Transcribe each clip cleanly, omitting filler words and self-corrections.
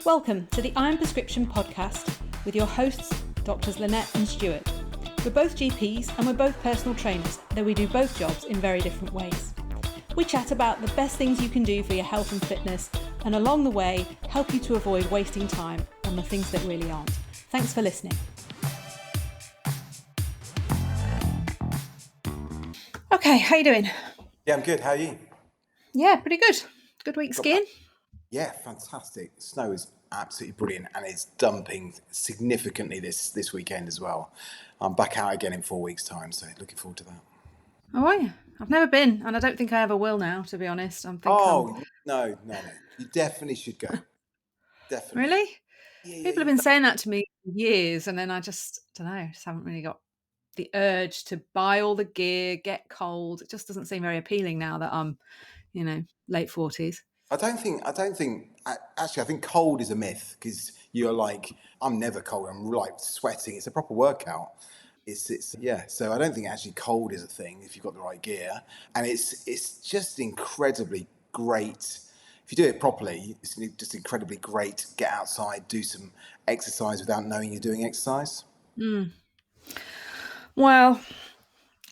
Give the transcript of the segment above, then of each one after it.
Welcome to the Iron Prescription podcast with your hosts, Drs. Lynette and Stuart. We're both GPs and we're both personal trainers, though we do both jobs in very different ways. We chat about the best things you can do for your health and fitness, and along the way, help you to avoid wasting time on the things that really aren't. Thanks for listening. Okay, how you doing? Yeah, I'm good. How are you? Yeah, pretty good. Good week skiing? Yeah, fantastic. Snow is absolutely brilliant and it's dumping significantly this weekend as well. I'm back out again in 4 weeks' time, so looking forward to that. Oh, are you? I've never been, and I don't think I ever will now, to be honest. No. You definitely should go. Definitely. Really? Yeah. People have been saying that to me for years, and then I just haven't really got the urge to buy all the gear, get cold. It just doesn't seem very appealing now that I'm, late 40s. I think cold is a myth because you're like, I'm never cold. I'm like sweating. It's a proper workout. So I don't think actually cold is a thing if you've got the right gear. And it's just incredibly great. If you do it properly, it's just incredibly great to get outside, do some exercise without knowing you're doing exercise. Well,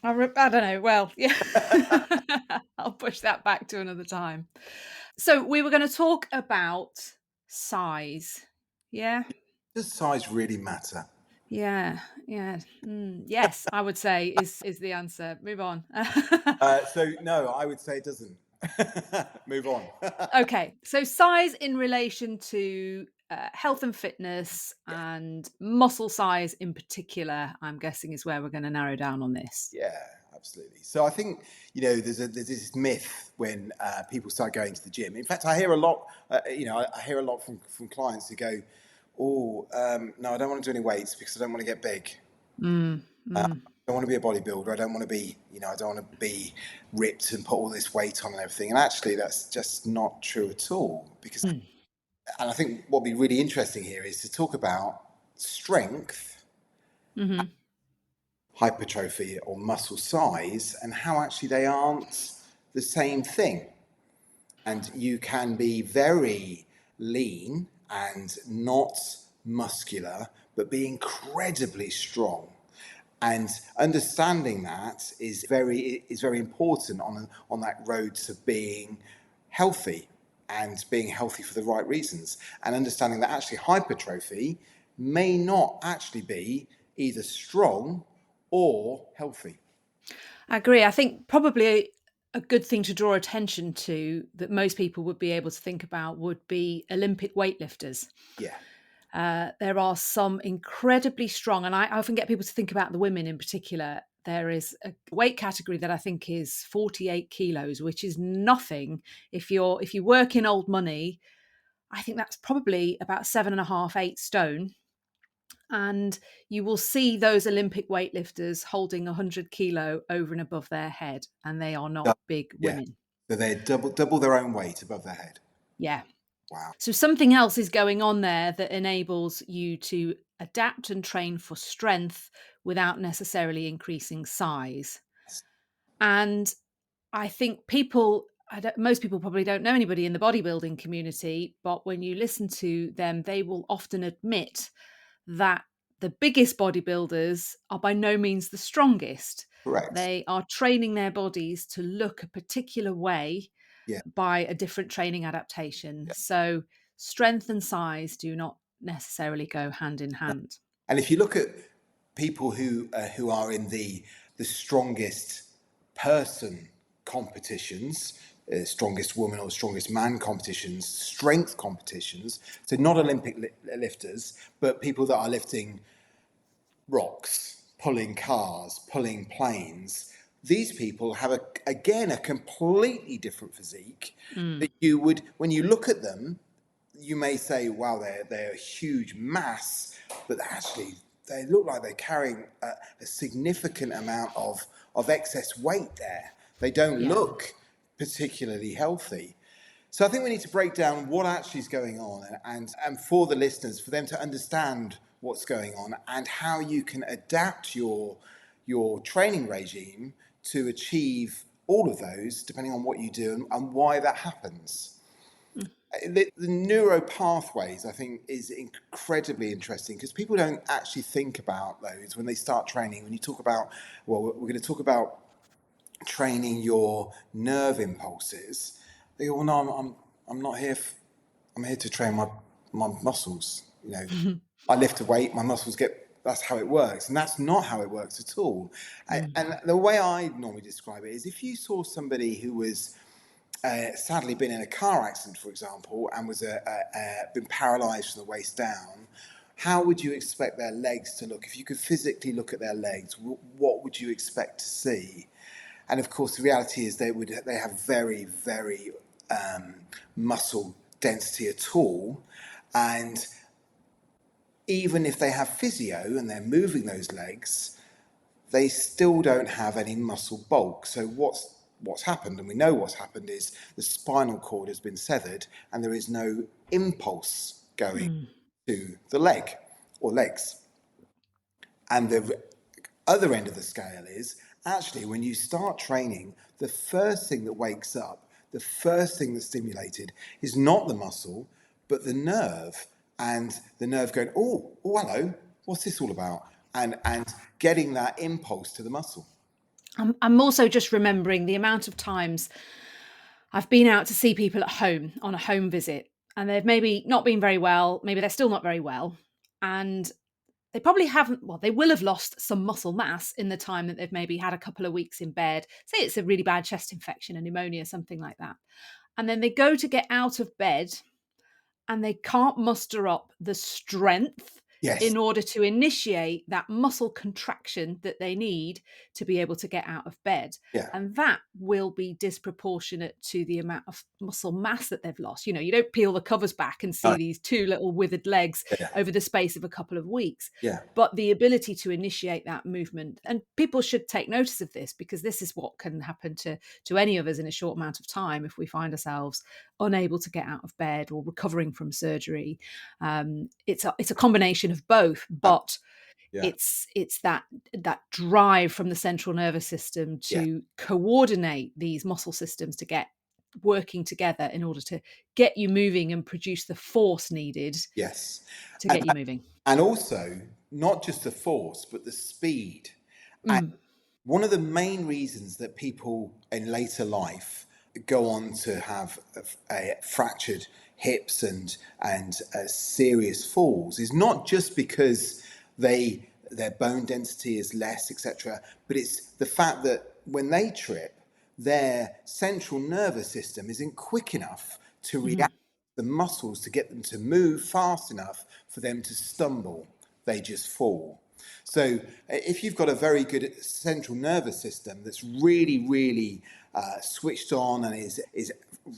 I don't know. Well, yeah. I'll push that back to another time. So we were going to talk about size. Yeah? Does size really matter? Yeah. Yes, I would say is the answer. Move on. No, I would say it doesn't. Move on. Okay, so size in relation to health and fitness and muscle size in particular, I'm guessing is where we're going to narrow down on this. Yeah, absolutely. So I think, there's this myth when people start going to the gym. In fact, I hear a lot, from clients who go, no, I don't want to do any weights because I don't want to get big. I don't want to be a bodybuilder. I don't want to be, I don't want to be ripped and put all this weight on and everything. And actually, that's just not true at all. And I think what would be really interesting here is to talk about strength, hypertrophy or muscle size, and how actually they aren't the same thing. And you can be very lean and not muscular, but be incredibly strong. And understanding that is very important on that road to being healthy and being healthy for the right reasons. And understanding that actually hypertrophy may not actually be either strong or healthy. I agree. I think probably a good thing to draw attention to that most people would be able to think about would be Olympic weightlifters. Yeah. There are some incredibly strong, and I often get people to think about the women in particular. There is a weight category that I think is 48 kilos, which is nothing. If you work in old money, I think that's probably about 7.5, 8 stone. And you will see those Olympic weightlifters holding 100 kilo over and above their head, and they are not big women. So they're double their own weight above their head. Yeah. Wow. So something else is going on there that enables you to adapt and train for strength without necessarily increasing size. And I think most people probably don't know anybody in the bodybuilding community, but when you listen to them, they will often admit that the biggest bodybuilders are by no means the strongest. Correct. They are training their bodies to look a particular way by a different training adaptation. So strength and size do not necessarily go hand in hand. And if you look at people who are in the strongest person competitions, strongest woman or strongest man competitions, strength competitions, so not Olympic lifters, but people that are lifting rocks, pulling cars, pulling planes, these people have a completely different physique that you would, when you look at them, you may say, wow, they're a huge mass, but actually they look like they're carrying a significant amount of excess weight there. They don't look particularly healthy. So I think we need to break down what actually is going on and for the listeners, for them to understand what's going on and how you can adapt your training regime to achieve all of those, depending on what you do and why that happens. The neuro pathways, I think, is incredibly interesting because people don't actually think about those when they start training. When you talk about, well, we're going to talk about training your nerve impulses. They go, well, no, I'm not here. I'm here to train my muscles. You know, I lift a weight, my muscles get. That's how it works, and that's not how it works at all. Mm. And the way I normally describe it is, if you saw somebody who was sadly been in a car accident, for example, and was been paralysed from the waist down, how would you expect their legs to look? If you could physically look at their legs, what would you expect to see? And of course, the reality is they have very, very muscle density at all. And even if they have physio and they're moving those legs, they still don't have any muscle bulk. So what's happened, and we know what's happened, is the spinal cord has been severed and there is no impulse going Mm. to the leg or legs. And the other end of the scale is actually when you start training, the first thing that wakes up, the first thing that's stimulated is not the muscle, but the nerve. And the nerve going, oh, hello, what's this all about? And getting that impulse to the muscle. I'm also just remembering the amount of times I've been out to see people at home on a home visit, and they've maybe not been very well, maybe they're still not very well, and they probably haven't, well, they will have lost some muscle mass in the time that they've maybe had a couple of weeks in bed. Say it's a really bad chest infection, a pneumonia, something like that. And then they go to get out of bed and they can't muster up the strength Yes, in order to initiate that muscle contraction that they need to be able to get out of bed. yeah, And that will be disproportionate to the amount of muscle mass that they've lost. You know, you don't peel the covers back and no, see these two little withered legs yeah, over the space of a couple of weeks. yeah, But the ability to initiate that movement, and people should take notice of this because this is what can happen to any of us in a short amount of time if we find ourselves unable to get out of bed or recovering from surgery. It's a combination of both, but yeah, it's that drive from the central nervous system yeah, to coordinate these muscle systems to get working together in order to get you moving and produce the force needed yes. to And, get you moving. and also, not just the force, but the speed. Mm. One of the main reasons that people in later life go on to have fractured hips and serious falls is not just because their bone density is less, etc., but it's the fact that when they trip, their central nervous system isn't quick enough to Mhm. react to the muscles to get them to move fast enough for them to stumble. They just fall. So if you've got a very good central nervous system that's really, really switched on and is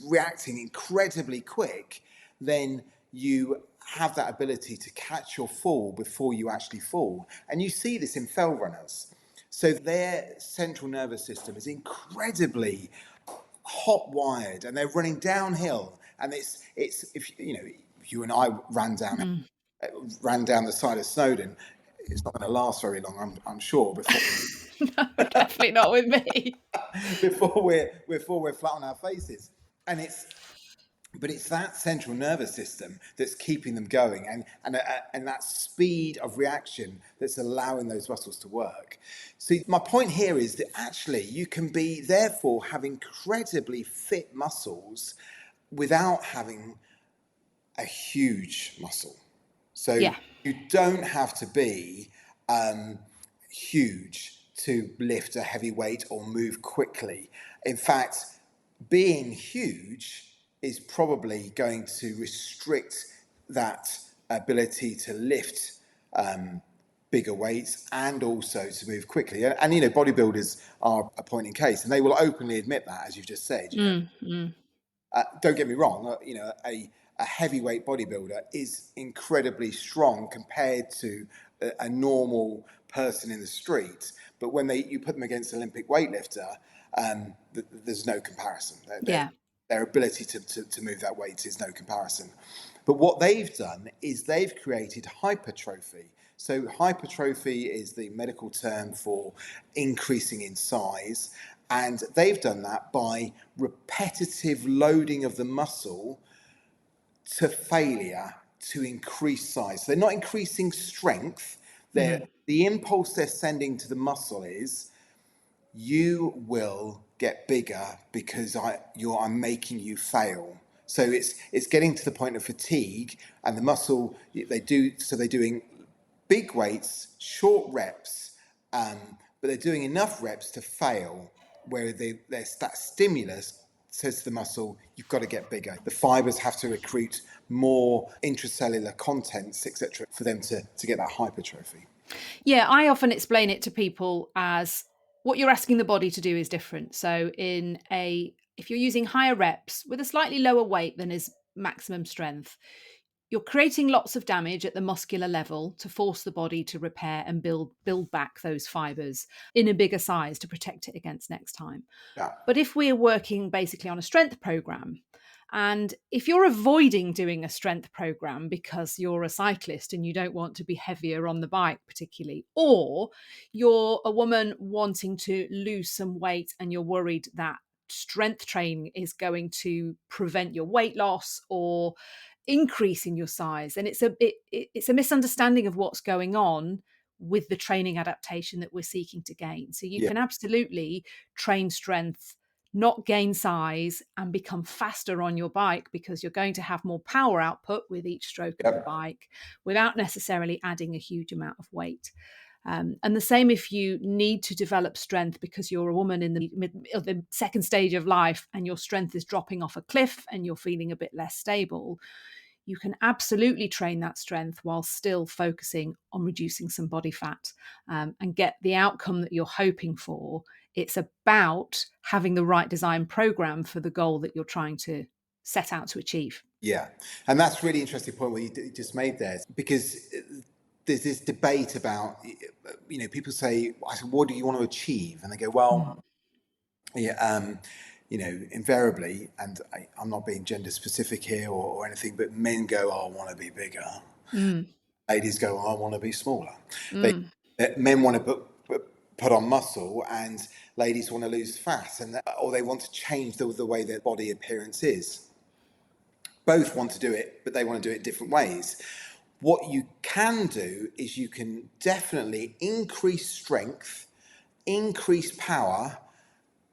reacting incredibly quick, then you have that ability to catch your fall before you actually fall. And you see this in fell runners. So their central nervous system is incredibly hot wired, and they're running downhill. And it's if you know if you and I Mm. ran down the side of Snowdon, it's not going to last very long, I'm sure, No, definitely not with me. before we're flat on our faces. And it's that central nervous system that's keeping them going, and that speed of reaction that's allowing those muscles to work. See, my point here is that actually you can be therefore have incredibly fit muscles without having a huge muscle. So Yeah. you don't have to be huge to lift a heavy weight or move quickly. In fact, being huge is probably going to restrict that ability to lift bigger weights and also to move quickly. And you know, bodybuilders are a point in case, and they will openly admit that, as you've just said. You know, Mm, mm. don't get me wrong, you know, a heavyweight bodybuilder is incredibly strong compared to a normal person in the street. But when you put them against an Olympic weightlifter, there's no comparison. Yeah. Their ability to move that weight is no comparison. But what they've done is they've created hypertrophy. So hypertrophy is the medical term for increasing in size. And they've done that by repetitive loading of the muscle to failure to increase size. They're not increasing strength. Mhm. The impulse they're sending to the muscle is, you will get bigger because I'm making you fail. So it's getting to the point of fatigue, and the muscle they're doing big weights, short reps, but they're doing enough reps to fail, where that stimulus says to the muscle, you've got to get bigger. The fibers have to recruit more intracellular contents, etc., for them to get that hypertrophy. Yeah, I often explain it to people as what you're asking the body to do is different. So if you're using higher reps with a slightly lower weight than is maximum strength, you're creating lots of damage at the muscular level to force the body to repair and build back those fibers in a bigger size to protect it against next time. Yeah, But if we're working basically on a strength program, and if you're avoiding doing a strength program because you're a cyclist and you don't want to be heavier on the bike, particularly, or you're a woman wanting to lose some weight and you're worried that strength training is going to prevent your weight loss or increase in your size, and it's a misunderstanding of what's going on with the training adaptation that we're seeking to gain. So you yeah, can absolutely train strength, not gain size, and become faster on your bike because you're going to have more power output with each stroke of the yeah, bike without necessarily adding a huge amount of weight. And the same if you need to develop strength because you're a woman in the second stage of life and your strength is dropping off a cliff and you're feeling a bit less stable. You can absolutely train that strength while still focusing on reducing some body fat, and get the outcome that you're hoping for. It's about having the right design program for the goal that you're trying to set out to achieve. yeah. And that's a really interesting point what you just made there, because there's this debate about, people say, I said, what do you want to achieve? And they go, Mm. well, yeah, invariably, and I'm not being gender specific here or anything, but men go, oh, I want to be bigger. Mm. Ladies go, oh, I want to be smaller. They, Mm. Men want to put on muscle, and ladies want to lose fat, or they want to change the way their body appearance is. Both want to do it, but they want to do it different ways. What you can do is you can definitely increase strength, increase power,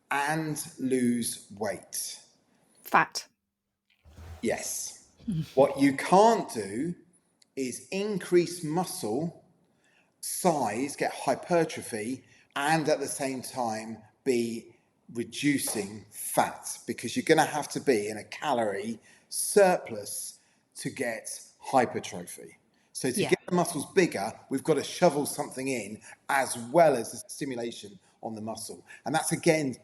and lose weight. Fat. Yes. What you can't do is increase muscle size, get hypertrophy, and at the same time be reducing fat, because you're going to have to be in a calorie surplus to get hypertrophy. So to Yeah. get the muscles bigger, we've got to shovel something in as well as the stimulation on the muscle. And that's again,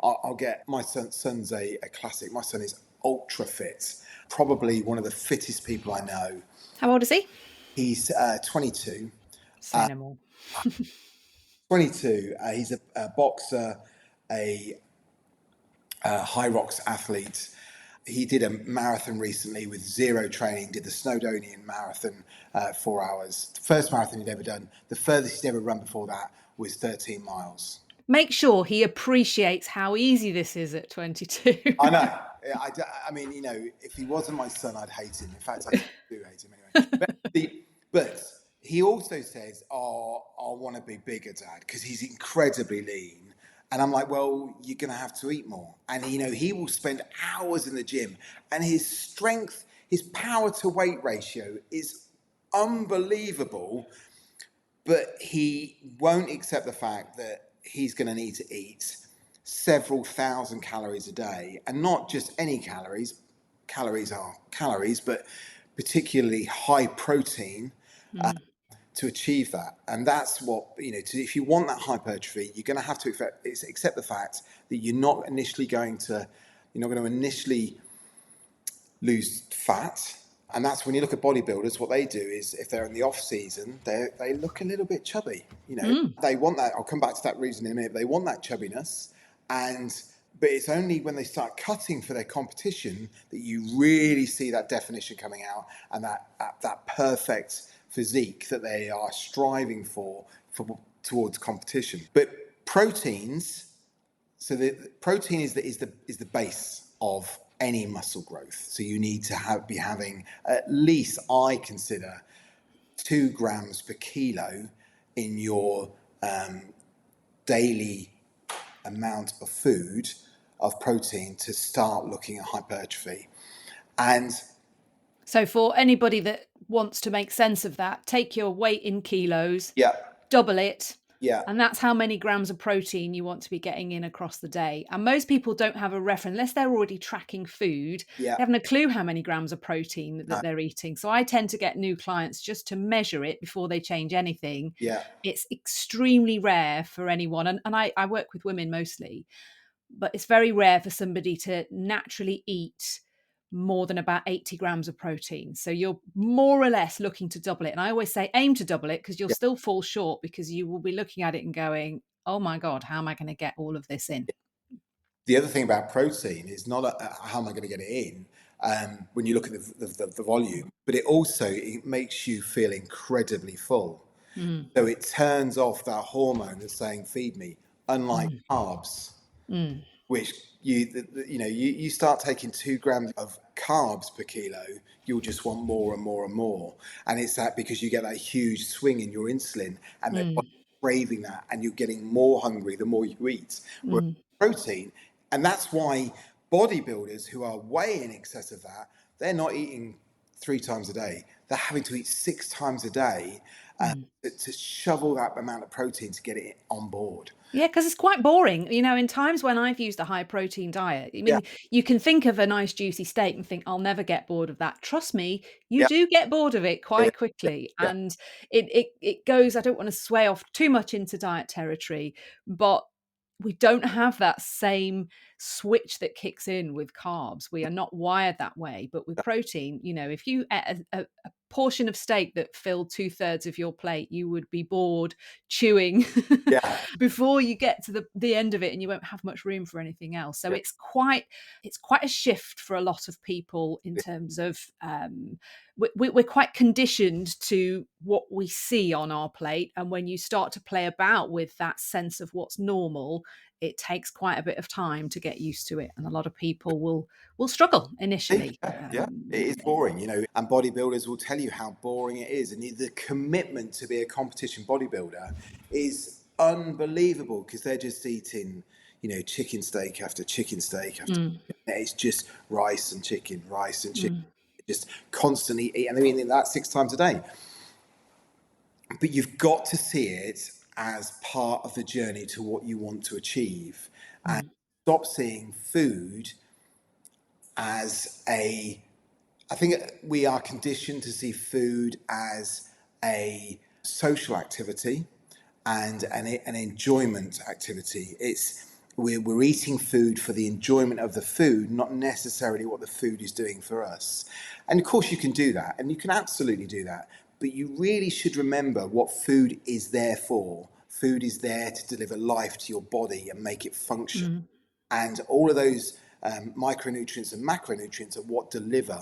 I'll get my son's a classic. My son is ultra fit, probably one of the fittest people I know. How old is he? He's 22. Say no more. 22. He's a boxer, a high rocks athlete. He did a marathon recently with zero training, did the Snowdonian marathon, 4 hours. The first marathon he'd ever done. The furthest he'd ever run before that was 13 miles. Make sure he appreciates how easy this is at 22. I know. I mean, if he wasn't my son, I'd hate him. In fact, I do hate him anyway. But he also says, oh, I want to be bigger, Dad, because he's incredibly lean. And I'm like, well, you're going to have to eat more. And, he will spend hours in the gym. And his strength, his power to weight ratio is unbelievable. But he won't accept the fact that he's going to need to eat several thousand calories a day, and not just any calories. Calories are calories, but particularly high protein, Mm. to achieve that. And that's what, if you want that hypertrophy, you're going to have to accept the fact that you're not going to initially lose fat. And that's when you look at bodybuilders, what they do is, if they're in the off season, they look a little bit chubby. Mm. They want that. I'll come back to that reason in a minute. But they want that chubbiness, but it's only when they start cutting for their competition that you really see that definition coming out, and that perfect physique that they are striving for towards competition. But proteins. So the protein is the base of any muscle growth. So you need to be having at least, I consider, 2 grams per kilo in your daily amount of food of protein to start looking at hypertrophy. And So for anybody that wants to make sense of that, take your weight in kilos, yeah, double it, yeah, and that's how many grams of protein you want to be getting in across the day. And most people don't have a reference unless they're already tracking food. yeah, They haven't a clue how many grams of protein no, that they're eating. So I tend to get new clients just to measure it before they change anything. yeah, It's extremely rare for anyone, and I work with women mostly, but it's very rare for somebody to naturally eat more than about 80 grams of protein. So you're more or less looking to double it. And I always say aim to double it because you'll yeah. still fall short because you will be looking at it and going, oh my God, how am I going to get all of this in? The other thing about protein is not how am I going to get it in when you look at the volume, but it makes you feel incredibly full. Mm, So it turns off that hormone that's saying feed me, unlike mm, carbs, mm, which you start taking 2 grams of carbs per kilo, you'll just want more and more and more. And it's that because you get that huge swing in your insulin and the body's mm, craving that, and you're getting more hungry the more you eat. Whereas mm, protein, and that's why bodybuilders who are way in excess of that, they're not eating 3 times a day. They're having to eat 6 times a day mm. to shovel that amount of protein to get it on board. Yeah, because it's quite boring. In times when I've used a high protein diet, I Yeah, mean, you can think of a nice juicy steak and think, I'll never get bored of that. Trust me, you yeah, do get bored of it yeah, quite yeah, quickly. yeah, And it goes, I don't want to sway off too much into diet territory, but we don't have that same switch that kicks in with carbs. We are not wired that way. But with protein, if you ate a portion of steak that filled two-thirds of your plate, you would be bored chewing yeah, before you get to the end of it, and you won't have much room for anything else. So yeah. it's quite a shift for a lot of people in terms of we're quite conditioned to what we see on our plate, and when you start to play about with that sense of what's normal, it takes quite a bit of time to get used to it, and a lot of people will struggle initially. Yeah, yeah, it is boring, and bodybuilders will tell you how boring it is. And the commitment to be a competition bodybuilder is unbelievable because they're just eating, chicken steak after chicken steak after. Mm, It's just rice and chicken, mm, just constantly eat, and they're eating that 6 times a day. But you've got to see it as part of the journey to what you want to achieve, and mm, stop seeing food as a I think we are conditioned to see food as a social activity and an enjoyment activity. We're eating food for the enjoyment of the food, not necessarily what the food is doing for us. And of course, you can do that, and you can absolutely do that. But you really should remember what food is there for. Food is there to deliver life to your body and make it function. mm. And all of those micronutrients and macronutrients are what deliver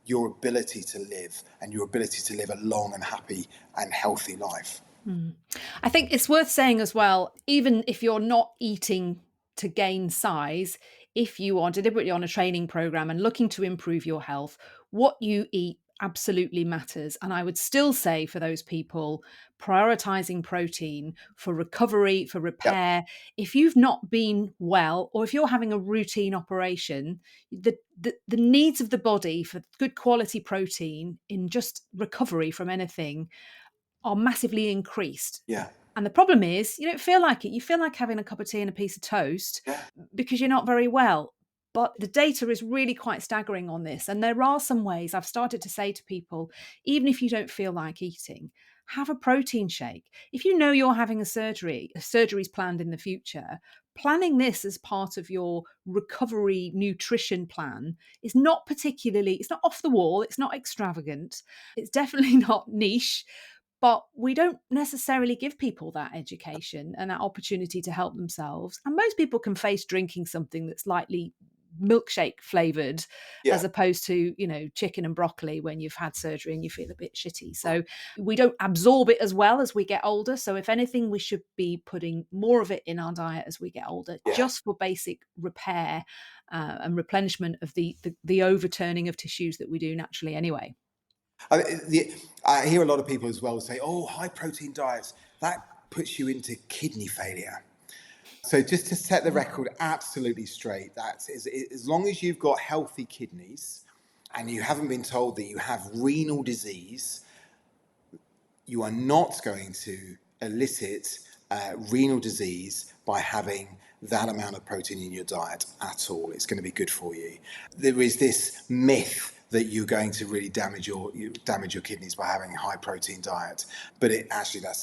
your ability to live and your ability to live a long and happy and healthy life. Mm. I think it's worth saying as well, even if you're not eating to gain size, if you are deliberately on a training program and looking to improve your health, what you eat absolutely matters. And I would still say for those people, prioritizing protein for recovery, for Yep. repair. If you've not been well, or if you're having a routine operation, the needs of the body for good quality protein in just recovery from anything are massively increased. Yeah. And the problem is you don't feel like it. You feel like having a cup of tea and a piece of toast Yeah. because you're not very well. But the data is really quite staggering on this. And there are some ways I've started to say to people, even if you don't feel like eating, have a protein shake. If you know you're having a surgery's planned in the future, planning this as part of your recovery nutrition plan is it's not off the wall, it's not extravagant, it's definitely not niche, but we don't necessarily give people that education and that opportunity to help themselves. And most people can face drinking something that's lightly milkshake flavored, Yeah. as opposed to, chicken and broccoli when you've had surgery and you feel a bit shitty. So we don't absorb it as well as we get older. So if anything, we should be putting more of it in our diet as we get older, Yeah. just for basic repair and replenishment of the overturning of tissues that we do naturally anyway. I, I hear a lot of people as well say, "Oh, high protein diets that puts you into kidney failure." So just to set the Mm, record absolutely straight, that's as long as you've got healthy kidneys and you haven't been told that you have renal disease, you are not going to elicit renal disease by having that amount of protein in your diet at all. It's going to be good for you. There is this myth that you're going to really damage your kidneys by having a high protein diet, but it actually that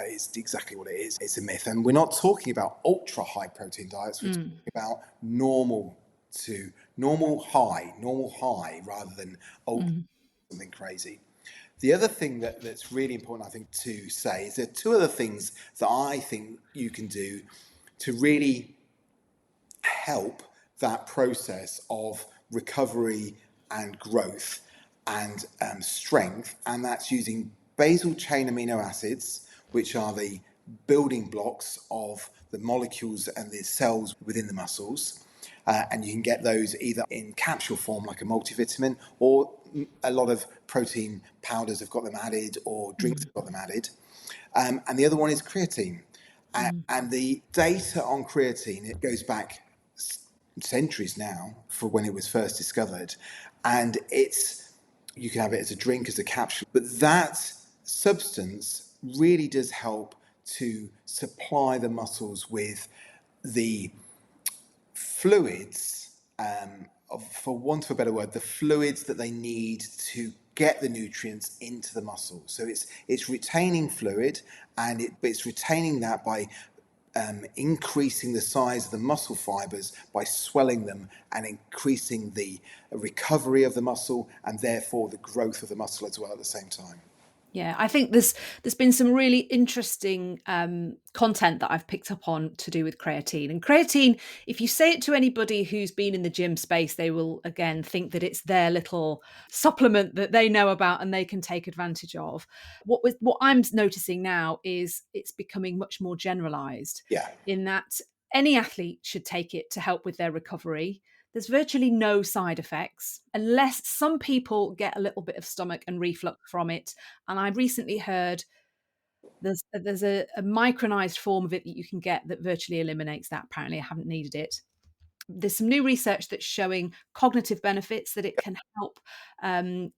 is exactly what it is. It's a myth, and we're not talking about ultra high protein diets. We're mm, talking about normal high, rather than ultra mm, something crazy. The other thing that's really important, I think, to say is there are two other things that I think you can do to really help that process of recovery and growth and strength, and that's using basal chain amino acids, which are the building blocks of the molecules and the cells within the muscles. And you can get those either in capsule form, like a multivitamin, or a lot of protein powders have got them added, or drinks mm, have got them added. And the other one is creatine. mm. And the data on creatine, it goes back centuries now for when it was first discovered. And you can have it as a drink, as a capsule, but that substance really does help to supply the muscles with the fluids, for want of a better word, the fluids that they need to get the nutrients into the muscle. So it's retaining fluid, and it's retaining that by increasing the size of the muscle fibers, by swelling them and increasing the recovery of the muscle, and therefore the growth of the muscle as well at the same time. Yeah, I think there's been some really interesting content that I've picked up on to do with creatine. And creatine, if you say it to anybody who's been in the gym space, they will again think that it's their little supplement that they know about and they can take advantage of. What I'm noticing now is it's becoming much more generalized, Yeah, in that any athlete should take it to help with their recovery. There's virtually no side effects, unless some people get a little bit of stomach and reflux from it. And I recently heard there's a micronized form of it that you can get that virtually eliminates that. Apparently, I haven't needed it. There's some new research that's showing cognitive benefits, that it can help,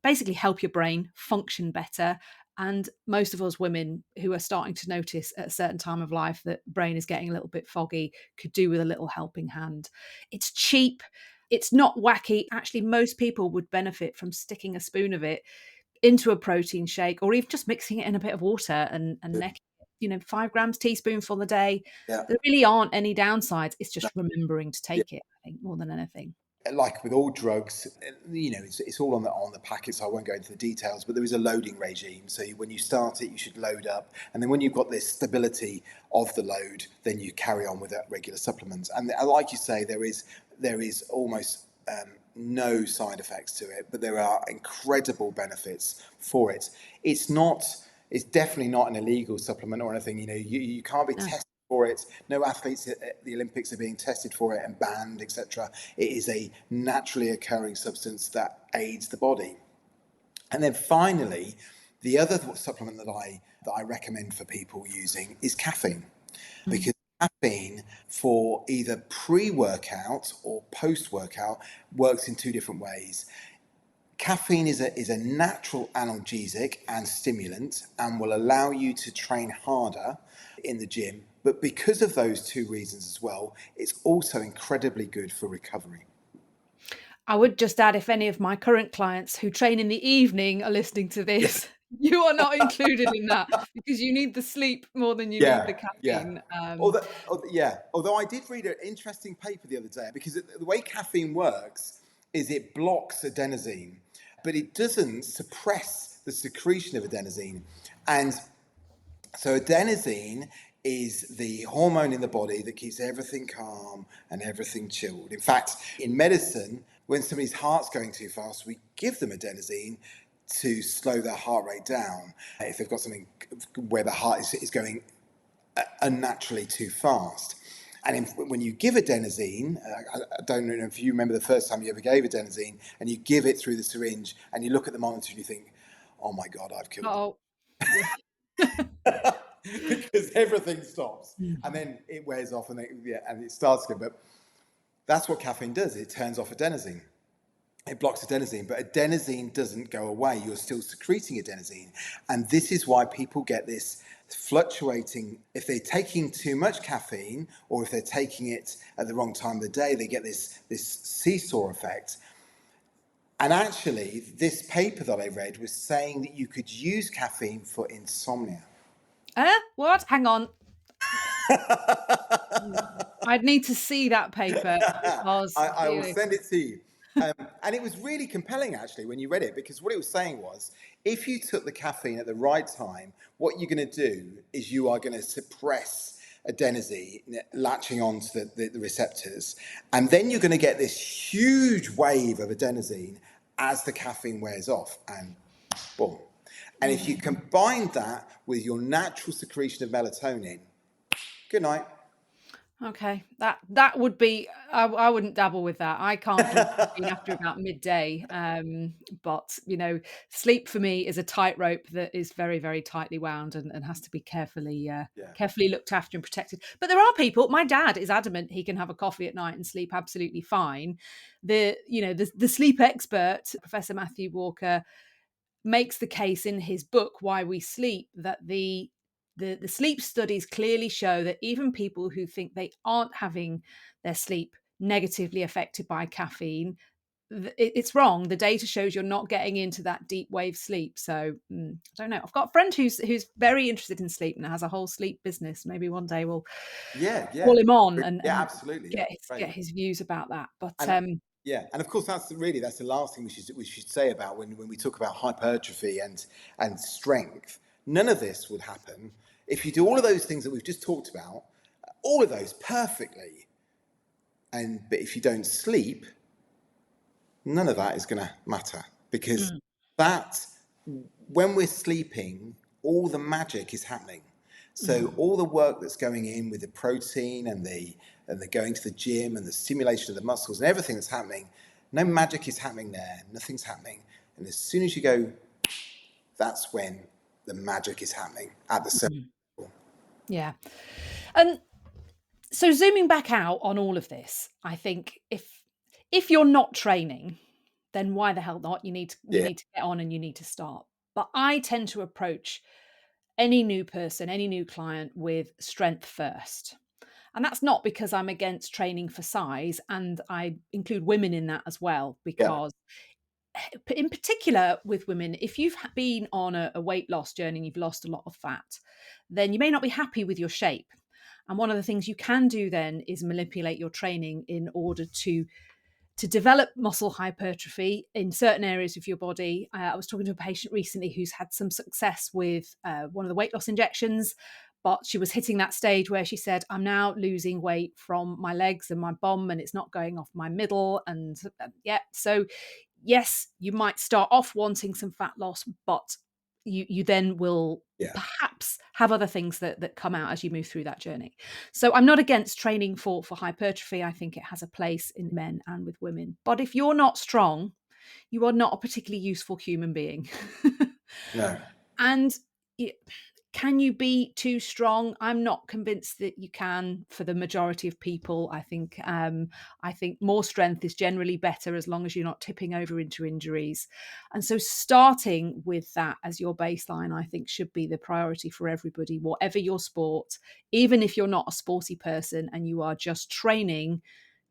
basically help your brain function better. And most of us women who are starting to notice at a certain time of life that brain is getting a little bit foggy could do with a little helping hand. It's cheap. It's not wacky. Actually, most people would benefit from sticking a spoon of it into a protein shake, or even just mixing it in a bit of water and necking it, 5 grams teaspoonful a day. yeah. There really aren't any downsides. It's No, just remembering to yeah. take it, I think, more than anything. Like with all drugs, it's all on the packet, so I won't go into the details. But there is a loading regime. So when you start it, you should load up, and then when you've got this stability of the load, then you carry on with that regular supplements. And like you say, there is almost no side effects to it, but there are incredible benefits for it. It's not. It's definitely not an illegal supplement or anything. You can't be No. tested for it. No athletes at the Olympics are being tested for it and banned, etc. It is a naturally occurring substance that aids the body. And then finally, the other supplement that I recommend for people using is caffeine, Mm. because caffeine for either pre-workout or post-workout works in two different ways. Caffeine is a natural analgesic and stimulant, and will allow you to train harder in the gym. But because of those two reasons as well, it's also incredibly good for recovery. I would just add, if any of my current clients who train in the evening are listening to Yeah, this, you are not included in that, because you need the sleep more than you need the yeah, yeah. caffeine. Although I did read an interesting paper the other day, because the way caffeine works is it blocks adenosine, but it doesn't suppress the secretion of adenosine. And so adenosine is the hormone in the body that keeps everything calm and everything chilled. In fact, in medicine, when somebody's heart's going too fast, we give them adenosine to slow their heart rate down. If they've got something where the heart is going unnaturally too fast. And when you give adenosine, I don't know if you remember the first time you ever gave adenosine, and you give it through the syringe, and you look at the monitor and you think, "Oh my God, I've killed Oh, yeah. them," because everything stops, and Mm. then it wears off, and it starts again. But that's what caffeine does. It turns off adenosine. It blocks adenosine, but adenosine doesn't go away. You're still secreting adenosine. And this is why people get this fluctuating. If they're taking too much caffeine, or if they're taking it at the wrong time of the day, they get this seesaw effect. And actually, this paper that I read was saying that you could use caffeine for insomnia. What? Hang on. I'd need to see that paper because I will send it to you. And it was really compelling, actually, when you read it, because what it was saying was, if you took the caffeine at the right time, what you're going to do is you are going to suppress adenosine latching onto the receptors, and then you're going to get this huge wave of adenosine as the caffeine wears off, and boom. And if you Mm. combine that with your natural secretion of melatonin, good night. Okay, that would be I wouldn't dabble with that. I can't do caffeine after about midday, but, sleep for me is a tightrope that is very, very tightly wound and has to be Yeah, carefully looked after and protected. But there are people, my dad is adamant he can have a coffee at night and sleep absolutely fine. The sleep expert, Professor Matthew Walker, makes the case in his book Why We Sleep that the sleep studies clearly show that even people who think they aren't having their sleep negatively affected by caffeine, it's wrong. The data shows you're not getting into that deep wave sleep. So I don't know. I've got a friend who's very interested in sleep and has a whole sleep business. Maybe one day we'll yeah, call yeah, him on yeah, and absolutely. get That's his, great. get his views about that. But And yeah, and of course that's the last thing we should say about when we talk about hypertrophy and strength. None of this would happen if you do all of those things that we've just talked about, all of those perfectly, but if you don't sleep, none of that is going to matter, because mm, that when we're sleeping, all the magic is happening. So mm, all the work that's going in with the protein and the going to the gym and the stimulation of the muscles and everything that's happening, no magic is happening there. Nothing's happening. And as soon as you go, that's when the magic is happening at the cell mm, level. yeah. And so zooming back out on all of this, I think if you're not training, then why the hell not? You Yeah, need to get on and you need to start. But I tend to approach any new person, any new client with strength first. And that's not because I'm against training for size, and I include women in that as well, yeah, because in particular with women, if you've been on a weight loss journey and you've lost a lot of fat, then you may not be happy with your shape. And one of the things you can do then is manipulate your training in order to develop muscle hypertrophy in certain areas of your body. I was talking to a patient recently who's had some success with one of the weight loss injections, but she was hitting that stage where she said, I'm now losing weight from my legs and my bum, and it's not going off my middle. And yeah, so yes, you might start off wanting some fat loss, but you then will yeah, perhaps have other things that come out as you move through that journey. So I'm not against training for hypertrophy. I think it has a place in men and with women. But if you're not strong, you are not a particularly useful human being. no, And it, can you be too strong? I'm not convinced that you can for the majority of people. I think more strength is generally better as long as you're not tipping over into injuries. And so starting with that as your baseline, I think should be the priority for everybody, whatever your sport, even if you're not a sporty person and you are just training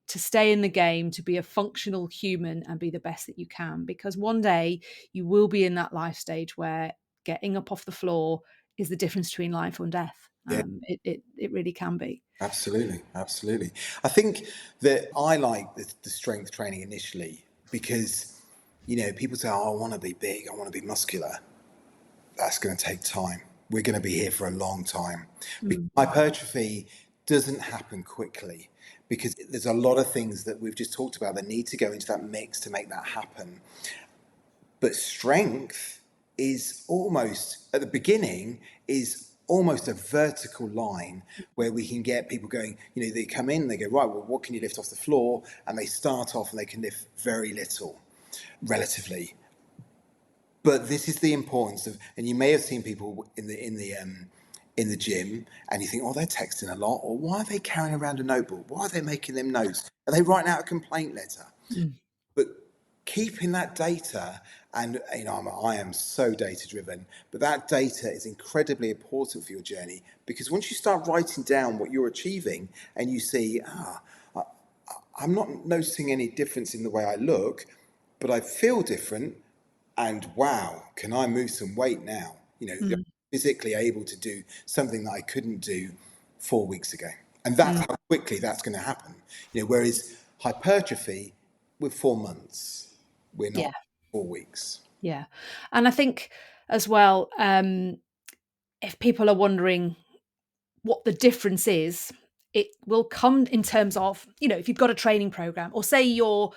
to stay in the game, to be a functional human and be the best that you can. Because one day you will be in that life stage where getting up off the floor is the difference between life and death. yeah. It really can be. Absolutely, absolutely. I think that I like the strength training initially because, people say, "Oh, I want to be big, I want to be muscular." That's going to take time. we're going to be here for a long time. Because Mm, hypertrophy doesn't happen quickly, because there's a lot of things that we've just talked about that need to go into that mix to make that happen. But strength is almost, at the beginning, is almost a vertical line where we can get people going, they come in, they go, right, well, what can you lift off the floor? And they start off and they can lift very little, relatively. But this is the importance of, and you may have seen people in the gym, and you think, oh, they're texting a lot, or why are they carrying around a notebook? Why are they making them notes? Are they writing out a complaint letter? mm, But keeping that data, and I am so data driven, but that data is incredibly important for your journey, because once you start writing down what you're achieving and you see, I'm not noticing any difference in the way I look, but I feel different, and wow, can I move some weight now? You're mm, physically able to do something that I couldn't do 4 weeks ago. And that's mm. how quickly that's going to happen. Whereas hypertrophy, with 4 months, we're not Yeah, 4 weeks. yeah. And I think as well, if people are wondering what the difference is, it will come in terms of, if you've got a training program, or say you're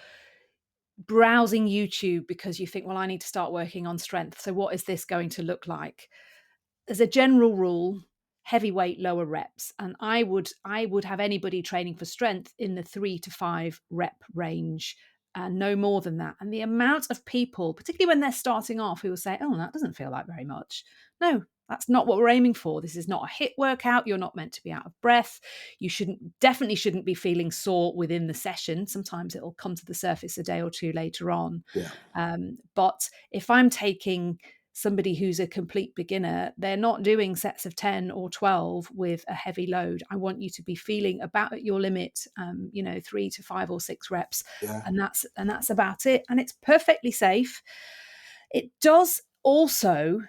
browsing YouTube because you think, well, I need to start working on strength. So what is this going to look like? As a general rule, heavy weight, lower reps. And I would have anybody training for strength in the 3 to 5 rep range, no more than that. And the amount of people, particularly when they're starting off, who will say, oh, that doesn't feel like very much. No, that's not what we're aiming for. This is not a HIIT workout. You're not meant to be out of breath. You definitely shouldn't be feeling sore within the session. Sometimes it'll come to the surface a day or two later on. Yeah, But if I'm taking somebody who's a complete beginner, they're not doing sets of 10 or 12 with a heavy load. I want you to be feeling about at your limit, 3 to 5 or 6 reps, yeah, and that's about it. And it's perfectly safe. It does also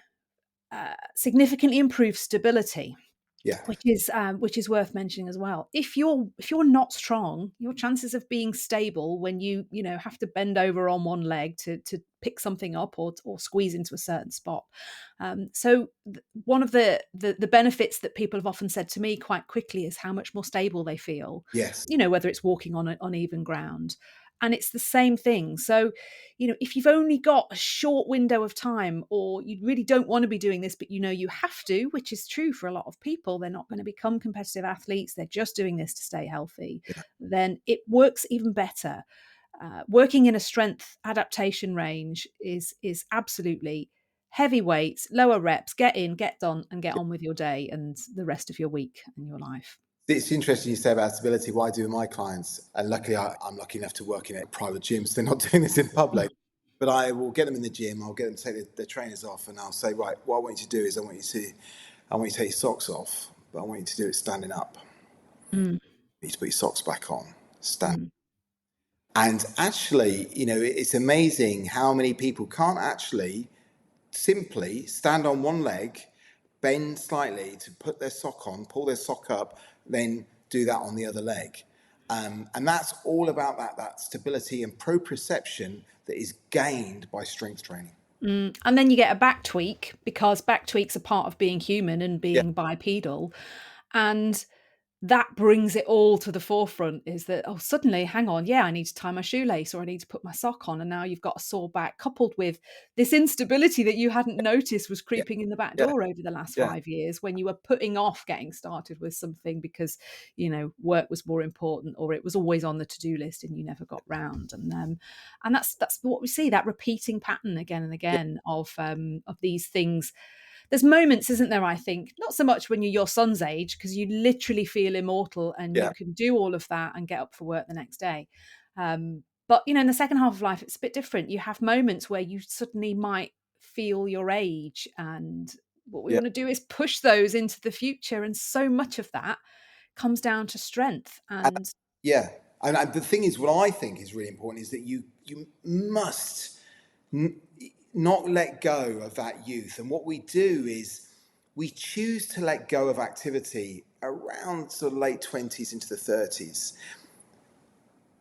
significantly improve stability, yeah, which is worth mentioning as well. If you're not strong, your chances of being stable when you have to bend over on one leg to pick something up or squeeze into a certain spot. One of the benefits that people have often said to me quite quickly is how much more stable they feel. yes, Whether it's walking on uneven ground. And it's the same thing. So, if you've only got a short window of time, or you really don't want to be doing this, but you have to, which is true for a lot of people, they're not going to become competitive athletes, they're just doing this to stay healthy, yeah. then it works even better. Working in a strength adaptation range is absolutely heavy weights, lower reps, get in, get done, and get on with your day and the rest of your week and your life. It's interesting you say about stability. What I do with my clients, and luckily I'm lucky enough to work in a private gym, so they're not doing this in public. But I will get them in the gym. I'll get them to take their trainers off, and I'll say, right, what I want you to do is I want you to take your socks off, but I want you to do it standing up. Mm, You need to put your socks back on, stand. mm, And actually, it's amazing how many people can't actually simply stand on one leg, bend slightly to put their sock on, pull their sock up, then do that on the other leg. And that's all about that stability and proprioception that is gained by strength training. And then you get a back tweak, because back tweaks are part of being human and Yeah, being bipedal. And that brings it all to the forefront, is that, oh, suddenly, hang on, yeah, I need to tie my shoelace, or I need to put my sock on. And now you've got a sore back, coupled with this instability that you hadn't noticed was yeah, creeping in the back yeah, door over the last yeah, 5 years, when you were putting off getting started with something because, work was more important, or it was always on the to-do list and you never got round. And that's what we see, that repeating pattern again and yeah, again of these things. There's moments, isn't there, I think, not so much when you're your son's age, because you literally feel immortal and you yeah, can do all of that and get up for work the next day. But, in the second half of life, it's a bit different. You have moments where you suddenly might feel your age. And what we yeah. want to do is push those into the future. And so much of that comes down to strength. And, And yeah. And the thing is, what I think is really important is that you must not let go of that youth. And what we do is we choose to let go of activity around sort of late 20s into the 30s.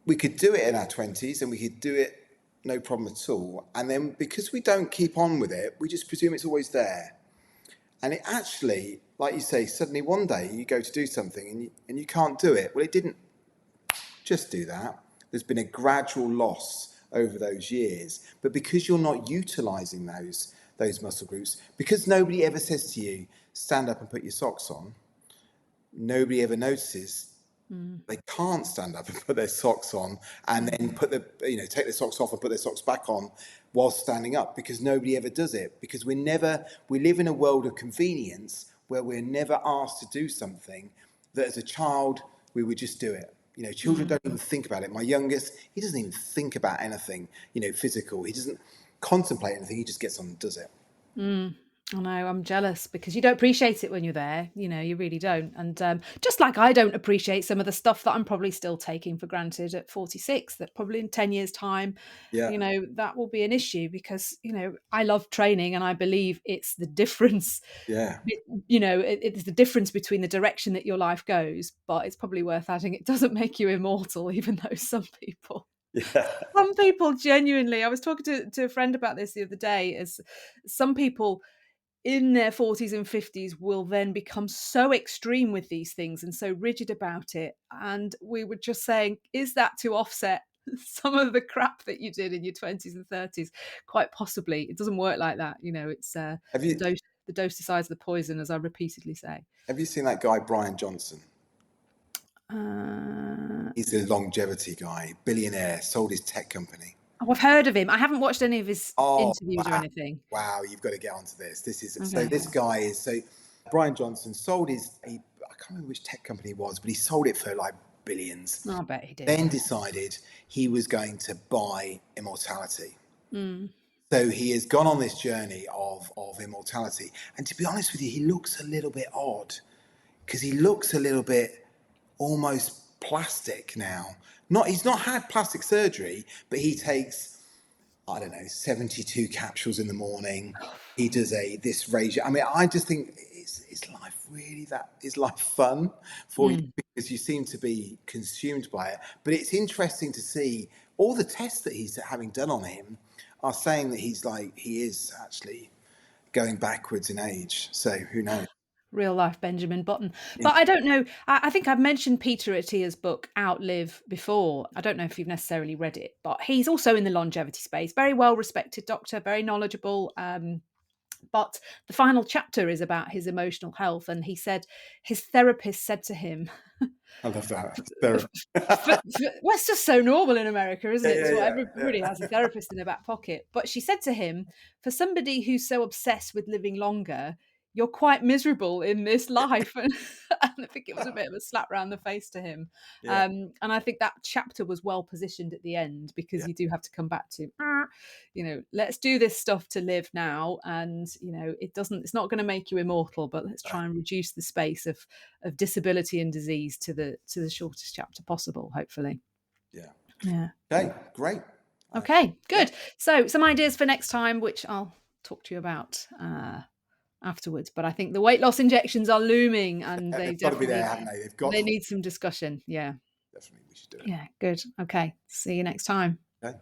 We could do it in our 20s and we could do it no problem at all. And then because we don't keep on with it, we just presume it's always there. And it actually, like you say, suddenly one day you go to do something and you can't do it. Well, it didn't just do that. There's been a gradual loss over those years. But because you're not utilizing those muscle groups, because nobody ever says to you, stand up and put your socks on, nobody ever notices Mm. they can't stand up and put their socks on and then put the take their socks off and put their socks back on while standing up, because nobody ever does it, because we live in a world of convenience where we're never asked to do something that as a child we would just do it. Children Mm. don't even think about it. My youngest, he doesn't even think about anything physical. He doesn't contemplate anything. He just gets on and does it. Mm. I know, I'm jealous because you don't appreciate it when you're there, you really don't, and, just like I don't appreciate some of the stuff that I'm probably still taking for granted at 46, that probably in 10 years' time, Yeah, that will be an issue because, I love training and I believe it's the difference yeah, be it's the difference between the direction that your life goes, but it's probably worth adding, it doesn't make you immortal, even though yeah. some people genuinely I was talking to a friend about this the other day, as some people in their 40s and 50s will then become so extreme with these things and so rigid about it. And we were just saying, is that to offset some of the crap that you did in your 20s and 30s? Quite possibly. It doesn't work like that. It's Have the you dose the dose decides the poison, as I repeatedly say. have you seen that guy Brian Johnson? Uh, He's a longevity guy, billionaire, sold his tech company. I've heard of him. I haven't watched any of his Oh, interviews or wow. anything. Wow, you've got to get onto this. Okay. This guy is, so Brian Johnson sold I can't remember which tech company it was, but he sold it for like billions. I bet he did, Then yeah. decided he was going to buy immortality. Mm. So he has gone on this journey of immortality. And to be honest with you, he looks a little bit odd, because he looks a little bit almost plastic now. He's not had plastic surgery, but he takes, I don't know, 72 capsules in the morning. He does this regime. I mean, I just think, is life fun for you? Mm. Because you seem to be consumed by it. But it's interesting to see all the tests that he's having done on him are saying that he is actually going backwards in age. So who knows? Real life Benjamin Button. Yeah. But I don't know. I think I've mentioned Peter Attia's book Outlive before. I don't know if you've necessarily read it, but he's also in the longevity space. Very well respected doctor, very knowledgeable. But the final chapter is about his emotional health, and he said his therapist said to him, I love that. well, it's just so normal in America, isn't Yeah, it? It's yeah, what yeah, everybody has a therapist in their back pocket. But she said to him, for somebody who's so obsessed with living longer, you're quite miserable in this life. And I think it was a bit of a slap round the face to him. yeah, And I think that chapter was well positioned at the end, because yeah, you do have to come back to, let's do this stuff to live now. And, it's not going to make you immortal, but let's yeah. try and reduce the space of disability and disease to the shortest chapter possible, hopefully. Yeah. Yeah. Okay, great. Okay, Yeah, good. So some ideas for next time, which I'll talk to you about afterwards. But I think the weight loss injections are looming, and they've they got to be there, definitely haven't they? They've got they to. need some discussion. Yeah. Definitely, we should do it. Yeah. Good. Okay. See you next time. Okay.